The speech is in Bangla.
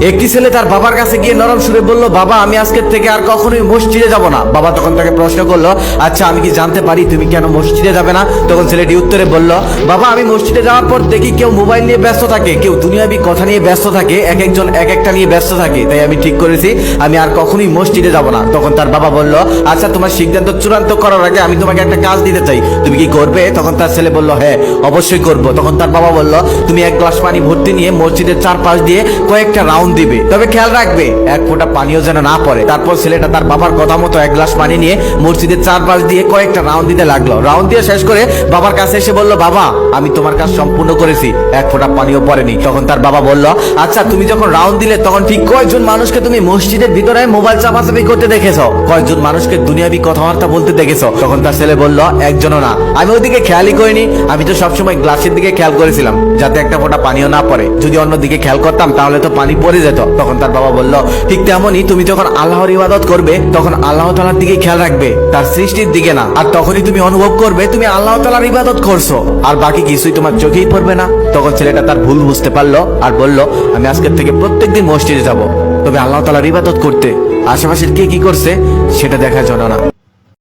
একটি ছেলে তার বাবার কাছে গিয়ে নরম সুরে বলল, বাবা আমি আজকের থেকে আর কখনোই মসজিদে যাব না। বাবা তখন তাকে প্রশ্ন করলো, আচ্ছা আমি কি জানতে পারি তুমি কেন মসজিদে যাবে না? তখন ছেলেটি উত্তরে বলল, বাবা আমি মসজিদে যাওয়ার পর দেখি কেউ মোবাইল নিয়ে ব্যস্ত থাকে, কেউ দুনিয়াবি কথা নিয়ে ব্যস্ত থাকে, এক একজন এক একটা নিয়ে ব্যস্ত থাকে, তাই আমি ঠিক করেছি আমি আর কখনোই মসজিদে যাব না। তখন তার বাবা বলল, আচ্ছা তোমার সিদ্ধান্ত চূড়ান্ত করার আগে আমি তোমাকে একটা কাজ দিতে চাই, তুমি কি করবে? তখন তার ছেলে বলল, হ্যাঁ অবশ্যই করব। তখন তার বাবা বলল, তুমি এক গ্লাস পানি ভর্তি নিয়ে মসজিদের চারপাশ দিয়ে কয়েকটা রাউন্ড দিবে, তবে খেয়াল রাখবে এক ফোঁটা পানিও যেন না পড়ে। তারপর ছেলেটা তার বাবার কথা মতো এক গ্লাস পানি নিয়ে মসজিদের চারপাশ দিয়ে কয়েকটা রাউন্ড দিতে লাগলো। রাউন্ড দিয়ে শেষ করে বাবার কাছে এসে বলল, বাবা আমি তোমার কাজ সম্পূর্ণ করেছি, এক ফোঁটা পানিও পড়েনি। তখন তার বাবা বলল, আচ্ছা তুমি যখন রাউন্ড দিলে তখন ঠিক কয়জন মানুষকে তুমি মসজিদের ভিতরে মোবাইল চাপাচাপি করতে দেখেছো? কয়জন মানুষকে দুনিয়াবি কথাবার্তা বলতে দেখেছো? তখন তার ছেলে বলল, একজনও না, আমি ওইদিকে খেয়ালই করিনি, আমি তো সবসময় গ্লাসের দিকে খেয়াল করেছিলাম যাতে একটা ফোঁটা পানিও না পড়ে, যদি অন্যদিকে খেয়াল করতাম তাহলে তো পানি পড়ে যেত। তখন তার বাবা বলল, ঠিক তেমনই তুমি যখন আল্লাহর ইবাদত করবে তখন আল্লাহ তাআলার দিকে খেয়াল রাখবে, তার সৃষ্টির দিকে না, আর তখনই তুমি অনুভব করবে তুমি আল্লাহ তাআলার ইবাদত করছো, আর বাকি কিছুই তোমার চোখেই পড়বে না। তখন ছেলেটা তার ভুল বুঝতে পারলো আর বলল, আমি আজকের থেকে প্রত্যেকদিন মসজিদে যাব, তবে আল্লাহ তাআলার ইবাদত করতে। আশেপাশের কে কি করছে সেটা দেখার জন্য না।